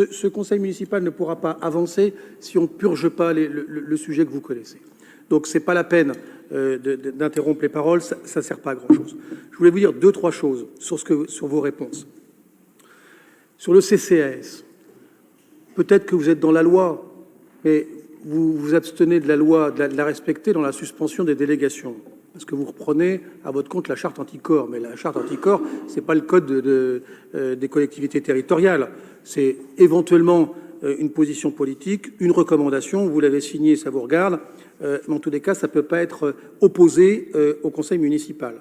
ce conseil municipal ne pourra pas avancer si on ne purge pas le sujet que vous connaissez. Donc, ce n'est pas la peine d'interrompre les paroles, ça ne sert pas à grand-chose. Je voulais vous dire 2-3 choses sur vos réponses. Sur le CCAS, peut-être que vous êtes dans la loi, mais vous vous abstenez de la loi, de la respecter dans la suspension des délégations. Parce que vous reprenez à votre compte la charte anticorps. Mais la charte anticorps, ce n'est pas le code des collectivités territoriales. C'est éventuellement une position politique, une recommandation. Vous l'avez signée, ça vous regarde. Mais en tous les cas, ça ne peut pas être opposé au conseil municipal.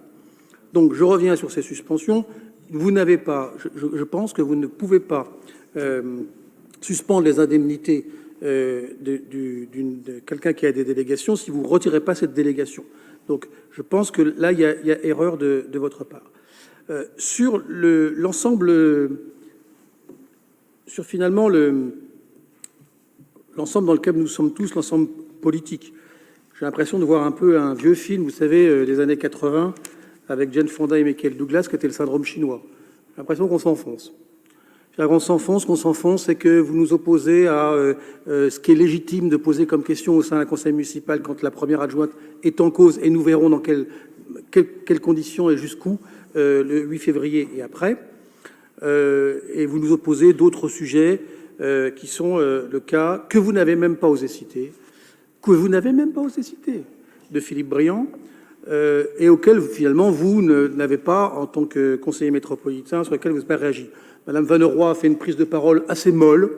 Donc, je reviens sur ces suspensions. Vous n'avez pas, je pense que vous ne pouvez pas suspendre les indemnités de quelqu'un qui a des délégations si vous ne retirez pas cette délégation. Donc, je pense que là, il y a erreur de votre part. Sur l'ensemble, sur finalement l'ensemble dans lequel nous sommes tous, l'ensemble politique, j'ai l'impression de voir un peu un vieux film, vous savez, des années 80, avec Jane Fonda et Michael Douglas, qui était le syndrome chinois. J'ai l'impression qu'on s'enfonce. Qu'on s'enfonce, et que vous nous opposez à ce qui est légitime de poser comme question au sein d'un conseil municipal quand la première adjointe est en cause, et nous verrons dans quelles conditions et jusqu'où le 8 février et après. Et vous nous opposez d'autres sujets qui sont le cas que vous n'avez même pas osé citer, de Philippe Briand, et auquel finalement vous n'avez pas, en tant que conseiller métropolitain, sur lequel vous n'avez pas réagi. Madame Vanneroy a fait une prise de parole assez molle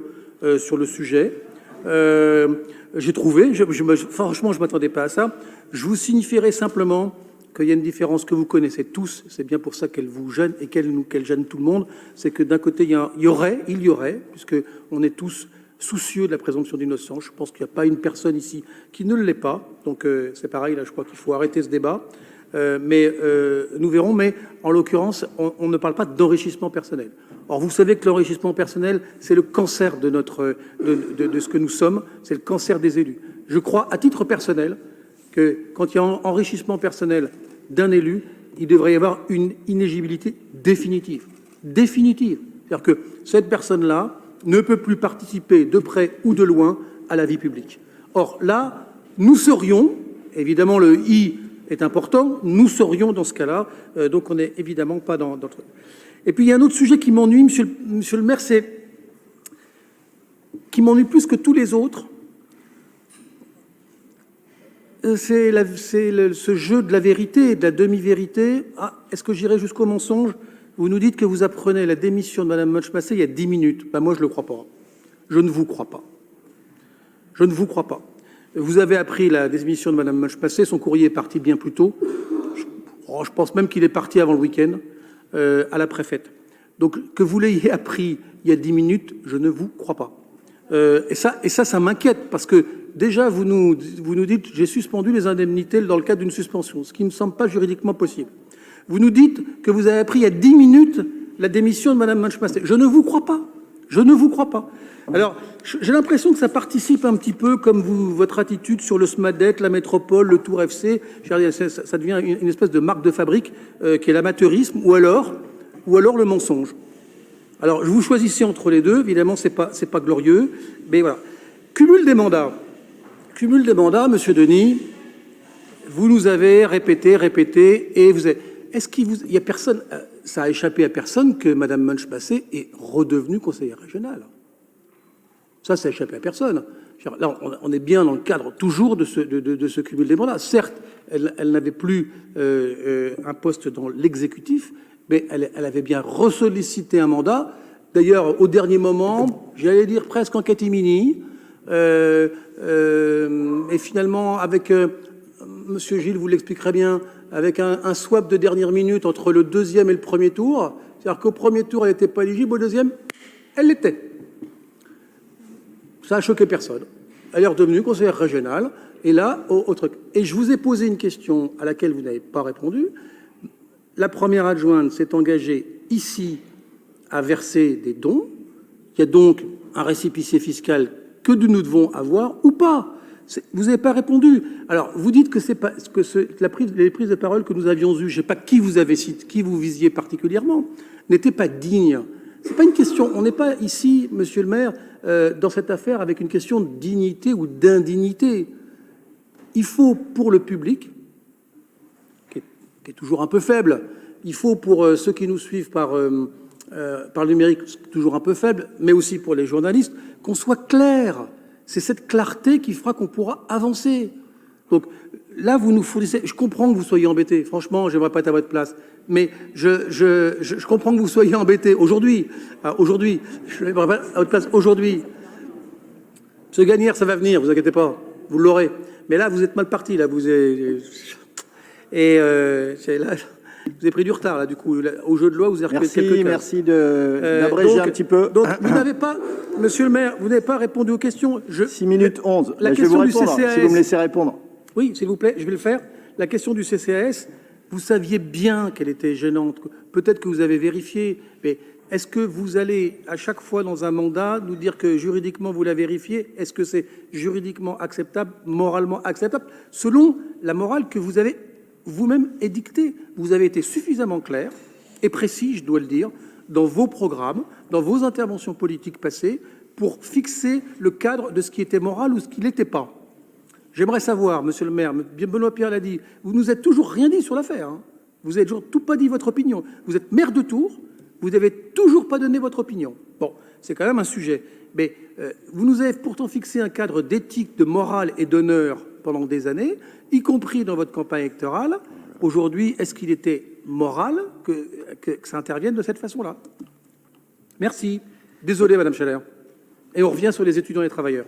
sur le sujet. J'ai trouvé, franchement, je ne m'attendais pas à ça. Je vous signifierai simplement qu'il y a une différence que vous connaissez tous, c'est bien pour ça qu'elle vous gêne et qu'elle gêne tout le monde, c'est que d'un côté, il y aurait, puisqu'on est tous soucieux de la présomption d'innocence. Je pense qu'il n'y a pas une personne ici qui ne l'est pas. Donc c'est pareil, là je crois qu'il faut arrêter ce débat. Mais nous verrons, mais en l'occurrence, on ne parle pas d'enrichissement personnel. Or, vous savez que l'enrichissement personnel, c'est le cancer de ce que nous sommes, c'est le cancer des élus. Je crois, à titre personnel, que quand il y a un enrichissement personnel d'un élu, il devrait y avoir une inéligibilité définitive. Définitive. C'est-à-dire que cette personne-là ne peut plus participer de près ou de loin à la vie publique. Or, là, nous serions, évidemment le « i » est important, nous serions dans ce cas-là, donc on n'est évidemment pas dans le truc. Et puis il y a un autre sujet qui m'ennuie, monsieur le maire, qui m'ennuie plus que tous les autres, c'est ce jeu de la vérité et de la demi-vérité. Ah, est-ce que j'irai jusqu'au mensonge? Vous nous dites que vous apprenez la démission de Mme Munch-Massé il y a 10 minutes. Ben moi, je ne le crois pas. Je ne vous crois pas. Je ne vous crois pas. Vous avez appris la démission de Mme Munch-Massé. Son courrier est parti bien plus tôt. Je pense même qu'il est parti avant le week-end à la préfète. Donc, que vous l'ayez appris il y a 10 minutes, je ne vous crois pas. Et ça m'inquiète, parce que déjà, vous nous dites « j'ai suspendu les indemnités dans le cadre d'une suspension », ce qui ne me semble pas juridiquement possible. Vous nous dites que vous avez appris il y a 10 minutes la démission de Mme Munch-Massé. Je ne vous crois pas. Je ne vous crois pas. Alors, j'ai l'impression que ça participe un petit peu, comme votre attitude sur le SMADET, la métropole, le Tour FC. Ça devient une espèce de marque de fabrique qui est l'amateurisme ou alors le mensonge. Alors, vous choisissez entre les deux. Évidemment, c'est pas glorieux. Mais voilà. Cumul des mandats. Cumul des mandats, monsieur Denis, vous nous avez répété, et vous avez... Est-ce qu'il y a personne... Ça a échappé à personne que Mme Munch-Massé est redevenue conseillère régionale. Ça a échappé à personne. Là, on est bien dans le cadre toujours de ce cumul des mandats. Certes, elle n'avait plus un poste dans l'exécutif, mais elle avait bien ressollicité un mandat. D'ailleurs, au dernier moment, j'allais dire presque en catimini, et finalement, avec... Monsieur Gilles vous l'expliquerait bien, avec un swap de dernière minute entre le deuxième et le premier tour. C'est-à-dire qu'au premier tour, elle n'était pas éligible, au deuxième, elle l'était. Ça a choqué personne. Elle est redevenue conseillère régionale, et là, au truc. Et je vous ai posé une question à laquelle vous n'avez pas répondu. La première adjointe s'est engagée ici à verser des dons. Il y a donc un récépissé fiscal que nous devons avoir ou pas. Vous n'avez pas répondu. Alors, vous dites que les prises de parole que nous avions eues, je ne sais pas qui vous visiez particulièrement, n'étaient pas dignes. C'est pas une question. On n'est pas ici, monsieur le maire, dans cette affaire avec une question de dignité ou d'indignité. Il faut pour le public, qui est toujours un peu faible, il faut pour ceux qui nous suivent par le numérique, toujours un peu faible, mais aussi pour les journalistes, qu'on soit clair. C'est cette clarté qui fera qu'on pourra avancer. Donc là, vous nous fournissez... Je comprends que vous soyez embêtés. Franchement, j'aimerais pas être à votre place. Mais je comprends que vous soyez embêtés aujourd'hui. Aujourd'hui, je n'aimerais pas à votre place aujourd'hui. Monsieur Gagnère, ça va venir, vous inquiétez pas. Vous l'aurez. Mais là, vous êtes mal parti. Là, vous avez... Et là... Vous avez pris du retard, là, du coup. Au jeu de loi, vous avez reculé quelques cas. Merci d'abréger un petit peu. Donc, vous n'avez pas, monsieur le maire, vous n'avez pas répondu aux questions. 6 minutes 11. La je vais vous question répondre, du CCAS. si vous me laissez répondre. Oui, s'il vous plaît, je vais le faire. La question du CCAS, vous saviez bien qu'elle était gênante. Peut-être que vous avez vérifié, mais est-ce que vous allez, à chaque fois dans un mandat, nous dire que juridiquement, vous la vérifiez? Est-ce que c'est juridiquement acceptable, moralement acceptable, selon la morale que vous avez vous-même édicté? Vous avez été suffisamment clair et précis, je dois le dire, dans vos programmes, dans vos interventions politiques passées, pour fixer le cadre de ce qui était moral ou ce qui n'était pas. J'aimerais savoir, monsieur le maire, Benoît Pierre l'a dit, vous nous avez toujours rien dit sur l'affaire. Hein. Vous n'avez toujours tout pas dit votre opinion. Vous êtes maire de Tours, vous n'avez toujours pas donné votre opinion. Bon, c'est quand même un sujet. Mais vous nous avez pourtant fixé un cadre d'éthique, de morale et d'honneur pendant des années, y compris dans votre campagne électorale. Aujourd'hui, est-ce qu'il était moral que ça intervienne de cette façon-là? Merci. Désolé, Madame Chalère. Et on revient sur les étudiants et les travailleurs.